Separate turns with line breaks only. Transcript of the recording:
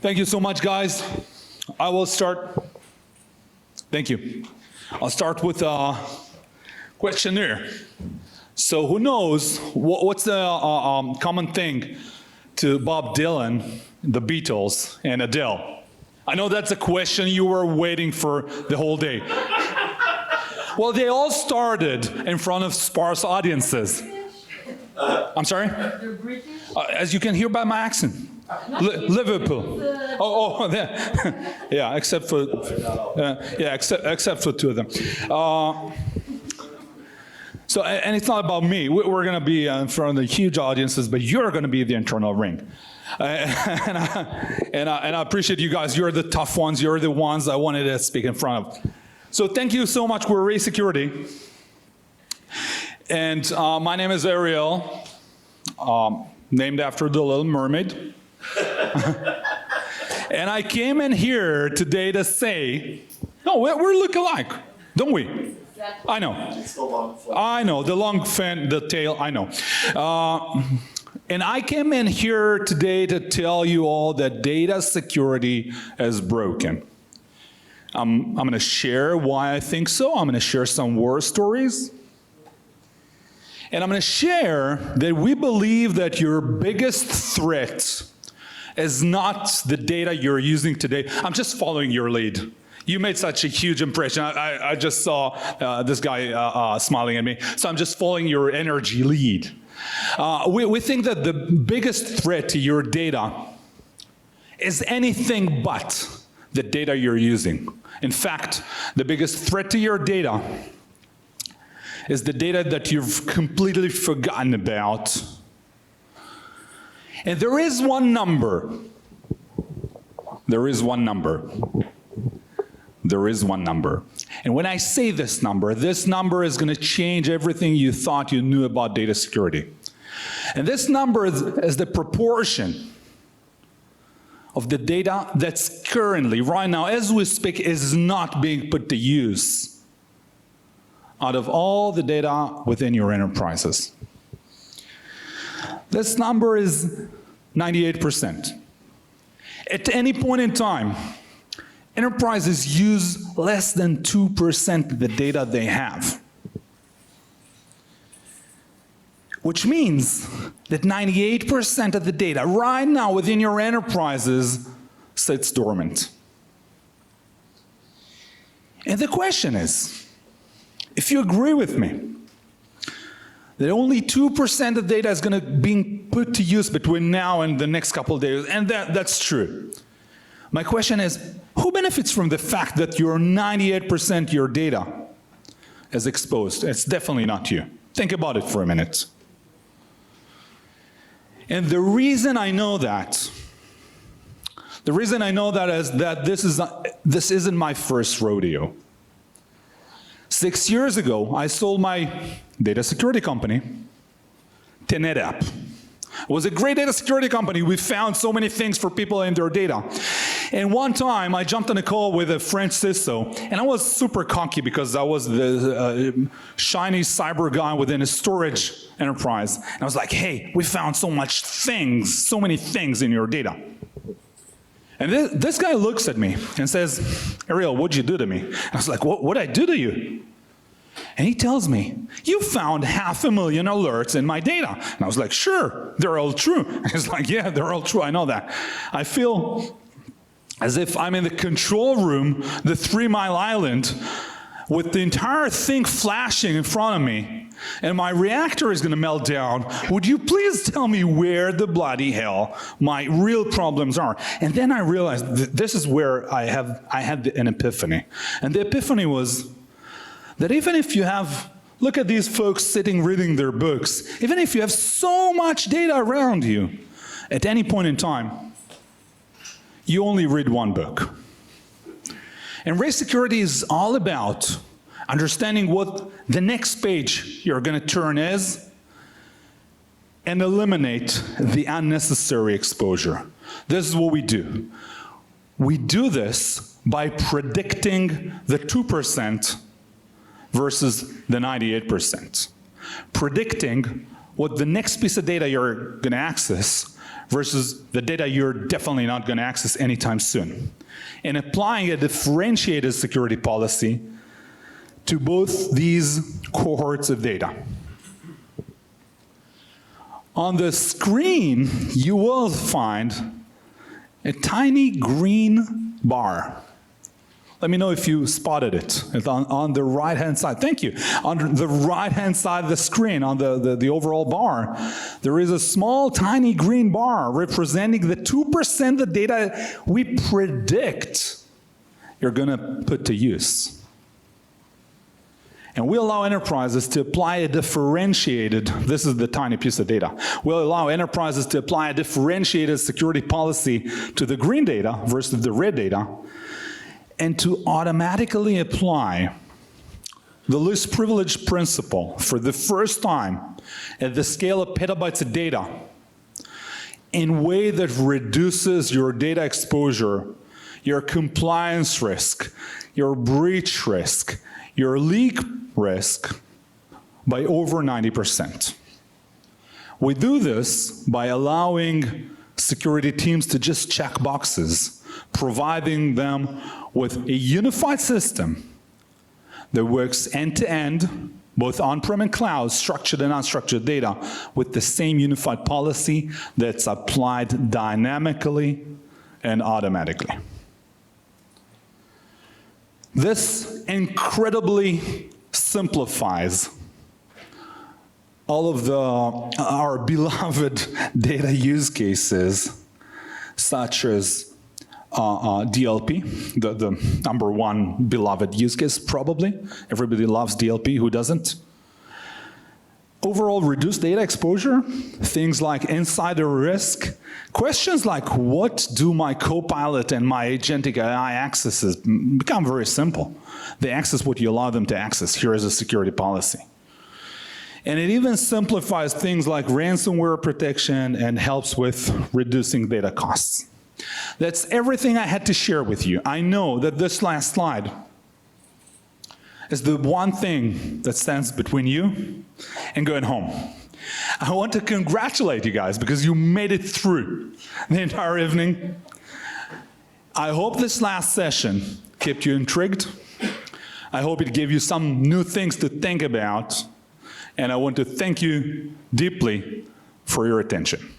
Thank you so much, guys. I will start. Thank you. I'll start with a questionnaire. So who knows what's the common thing to Bob Dylan, the Beatles, and Adele? I know that's a question you were waiting for the whole day. Well, they all started in front of sparse audiences. I'm sorry?
They're British?
As you can hear by my accent. Liverpool. Yeah, except for two of them. So, and it's not about me. We're going to be in front of the huge audiences, but you're going to be the internal ring. And I appreciate you guys. You're the tough ones. You're the ones I wanted to speak in front of. So thank you so much. We're Ray Security. And my name is Ariel, named after the Little Mermaid. And I came in here today to say, no, we're look-alike, don't we? I know. It's the long fin. I know, the long fin, the tail, I know. And I came in here today to tell you all that data security is broken. I'm going to share why I think so. I'm going to share some war stories. And I'm going to share that we believe that your biggest threat is not the data you're using today. I'm just following your lead. You made such a huge impression. I just saw this guy smiling at me. So I'm just following your energy lead. We think that the biggest threat to your data is anything but the data you're using. In fact, the biggest threat to your data is the data that you've completely forgotten about. And there is one number. There is one number. There is one number. And when I say this number is going to change everything you thought you knew about data security. And this number is the proportion of the data that's currently, right now, as we speak, is not being put to use out of all the data within your enterprises. This number is 98%. At any point in time, enterprises use less than 2% of the data they have. Which means that 98% of the data right now within your enterprises sits dormant. And the question is, if you agree with me, that only 2% of data is going to be put to use between now and the next couple of days, and that's true. My question is, who benefits from the fact that your 98% of your data is exposed? It's definitely not you. Think about it for a minute. And the reason I know that is that this isn't my first rodeo. 6 years ago, I sold my data security company to NetApp. It was a great data security company. We found so many things for people in their data. And one time, I jumped on a call with a French CISO, and I was super cocky because I was the shiny cyber guy within a storage enterprise. And I was like, hey, we found so many things in your data. And this guy looks at me and says, Ariel, what'd you do to me? And I was like, what'd I do to you? And he tells me, you found 500,000 alerts in my data. And I was like, sure, they're all true. And he's like, yeah, they're all true, I know that. I feel as if I'm in the control room, the 3 Mile Island, with the entire thing flashing in front of me, and my reactor is going to melt down. Would you please tell me where the bloody hell my real problems are? And then I realized this is where I had an epiphany. And the epiphany was that even if you have, look at these folks sitting reading their books, even if you have so much data around you, at any point in time, you only read one book. And Ray Security is all about understanding what the next page you're going to turn is and eliminate the unnecessary exposure. This is what we do. We do this by predicting the 2% versus the 98%. Predicting what the next piece of data you're going to access versus the data you're definitely not going to access anytime soon, and applying a differentiated security policy to both these cohorts of data. On the screen, you will find a tiny green bar. Let me know if you spotted it. It's on the right-hand side. Thank you. On the right-hand side of the screen, on the overall bar, there is a small, tiny green bar representing the 2% of the data we predict you're going to put to use. And we allow enterprises to apply a differentiated, this is the tiny piece of data, we'll allow enterprises to apply a differentiated security policy to the green data versus the red data, and to automatically apply the least privilege principle for the first time at the scale of petabytes of data in a way that reduces your data exposure, your compliance risk, your breach risk, your leak risk by over 90%. We do this by allowing security teams to just check boxes, providing them with a unified system that works end-to-end, both on-prem and cloud, structured and unstructured data, with the same unified policy that's applied dynamically and automatically. This incredibly simplifies all of our beloved data use cases, such as DLP, the number one beloved use case, probably. Everybody loves DLP, who doesn't? Overall reduced data exposure, things like insider risk, questions like what do my Copilot and my agentic AI accesses become very simple. They access what you allow them to access. Here is a security policy. And it even simplifies things like ransomware protection and helps with reducing data costs. That's everything I had to share with you. I know that this last slide is the one thing that stands between you and going home. I want to congratulate you guys because you made it through the entire evening. I hope this last session kept you intrigued. I hope it gave you some new things to think about. And I want to thank you deeply for your attention.